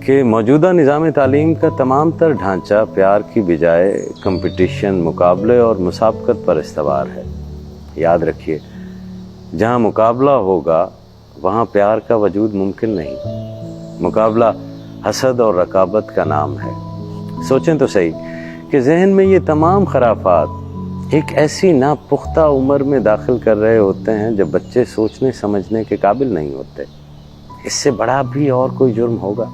کہ موجودہ نظام تعلیم کا تمام تر ڈھانچہ پیار کی بجائے کمپٹیشن، مقابلے اور مسابقت پر استوار ہے؟ یاد رکھیے، جہاں مقابلہ ہوگا وہاں پیار کا وجود ممکن نہیں۔ مقابلہ حسد اور رقابت کا نام ہے۔ سوچیں تو صحیح کہ ذہن میں یہ تمام خرافات ایک ایسی ناپختہ عمر میں داخل کر رہے ہوتے ہیں جب بچے سوچنے سمجھنے کے قابل نہیں ہوتے۔ اس سے بڑا بھی اور کوئی جرم ہوگا،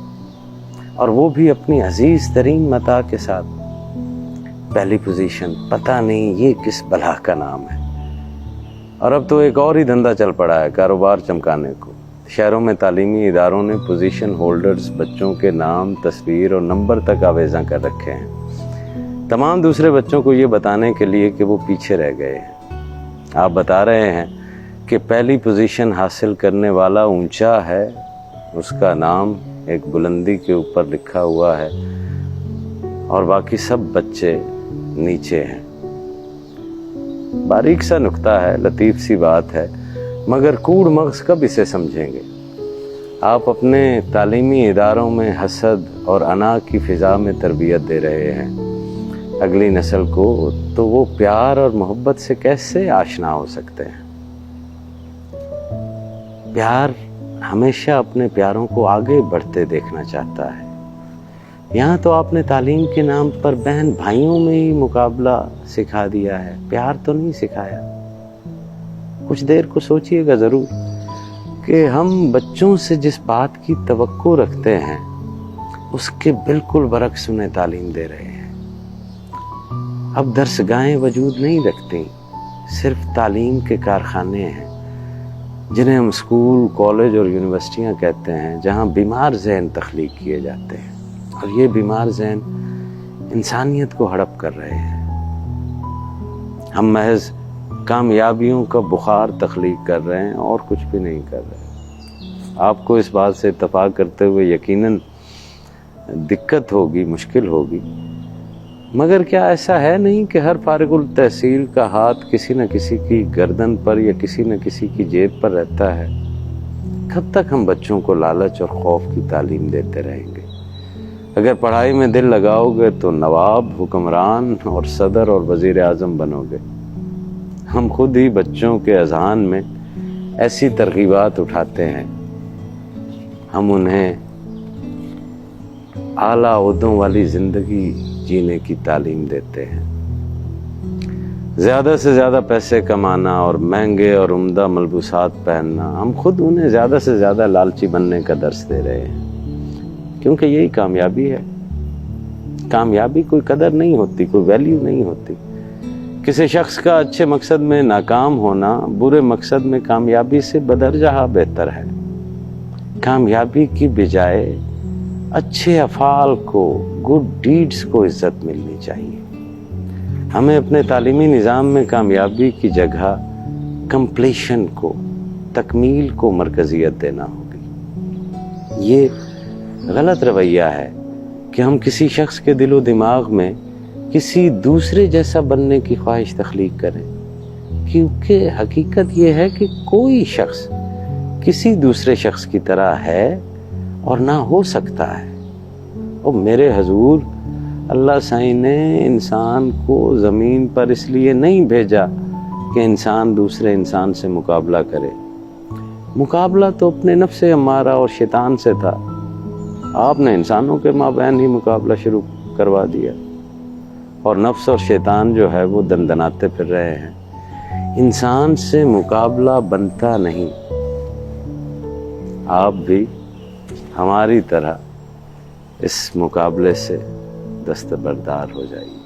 اور وہ بھی اپنی عزیز ترین متاع کے ساتھ۔ پہلی پوزیشن، پتہ نہیں یہ کس بلا کا نام ہے۔ اور اب تو ایک اور ہی دھندا چل پڑا ہے کاروبار چمکانے کو۔ شہروں میں تعلیمی اداروں نے پوزیشن ہولڈرز بچوں کے نام، تصویر اور نمبر تک آویزاں کر رکھے ہیں، تمام دوسرے بچوں کو یہ بتانے کے لیے کہ وہ پیچھے رہ گئے ہیں۔ آپ بتا رہے ہیں کہ پہلی پوزیشن حاصل کرنے والا اونچا ہے، اس کا نام ایک بلندی کے اوپر لکھا ہوا ہے، اور باقی سب بچے نیچے ہیں۔ باریک سا نکتہ ہے، لطیف سی بات ہے، مگر کوڑ مغز کب اسے سمجھیں گے؟ آپ اپنے تعلیمی اداروں میں حسد اور انا کی فضا میں تربیت دے رہے ہیں اگلی نسل کو، تو وہ پیار اور محبت سے کیسے آشنا ہو سکتے ہیں؟ پیار ہمیشہ اپنے پیاروں کو آگے بڑھتے دیکھنا چاہتا ہے۔ یہاں تو آپ نے تعلیم کے نام پر بہن بھائیوں میں ہی مقابلہ سکھا دیا ہے، پیار تو نہیں سکھایا۔ کچھ دیر کو سوچئے گا ضرور کہ ہم بچوں سے جس بات کی توقع رکھتے ہیں اس کے بالکل برعکس انہیں تعلیم دے رہے ہیں۔ اب درسگاہیں وجود نہیں رکھتی، صرف تعلیم کے کارخانے ہیں جنہیں ہم اسکول، کالج اور یونیورسٹیاں کہتے ہیں، جہاں بیمار ذہن تخلیق کیے جاتے ہیں، اور یہ بیمار ذہن انسانیت کو ہڑپ کر رہے ہیں۔ ہم محض کامیابیوں کا بخار تخلیق کر رہے ہیں اور کچھ بھی نہیں کر رہے۔ آپ کو اس بات سے اتفاق کرتے ہوئے یقیناً دقت ہوگی، مشکل ہوگی، مگر کیا ایسا ہے نہیں کہ ہر فارغ التحصیل کا ہاتھ کسی نہ کسی کی گردن پر یا کسی نہ کسی کی جیب پر رہتا ہے؟ کب تک ہم بچوں کو لالچ اور خوف کی تعلیم دیتے رہیں گے؟ اگر پڑھائی میں دل لگاؤ گے تو نواب، حکمران اور صدر اور وزیر اعظم بنو گے۔ ہم خود ہی بچوں کے اذہان میں ایسی ترغیبات اٹھاتے ہیں، ہم انہیں اعلیٰ عہدوں والی زندگی جینے کی تعلیم دیتے ہیں، زیادہ سے زیادہ پیسے کمانا اور مہنگے اور عمدہ ملبوسات پہننا۔ ہم خود انہیں زیادہ سے زیادہ لالچی بننے کا درس دے رہے ہیں، کیونکہ یہی کامیابی ہے۔ کامیابی کوئی قدر نہیں ہوتی، کوئی ویلیو نہیں ہوتی۔ کسی شخص کا اچھے مقصد میں ناکام ہونا برے مقصد میں کامیابی سے بدرجہ بہتر ہے۔ کامیابی کی بجائے اچھے افعال کو، گڈ ڈیڈز کو عزت ملنی چاہیے۔ ہمیں اپنے تعلیمی نظام میں کامیابی کی جگہ کمپلیشن کو، تکمیل کو مرکزیت دینا ہوگی۔ یہ غلط رویہ ہے کہ ہم کسی شخص کے دل و دماغ میں کسی دوسرے جیسا بننے کی خواہش تخلیق کریں، کیونکہ حقیقت یہ ہے کہ کوئی شخص کسی دوسرے شخص کی طرح ہے اور نہ ہو سکتا ہے۔ اور میرے حضور، اللہ سائیں نے انسان کو زمین پر اس لیے نہیں بھیجا کہ انسان دوسرے انسان سے مقابلہ کرے۔ مقابلہ تو اپنے نفس امارہ اور شیطان سے تھا، آپ نے انسانوں کے مابین ہی مقابلہ شروع کروا دیا، اور نفس اور شیطان جو ہے وہ دندناتے پھر رہے ہیں۔ انسان سے مقابلہ بنتا نہیں۔ آپ بھی ہماری طرح اس مقابلے سے دستبردار ہو جائیے۔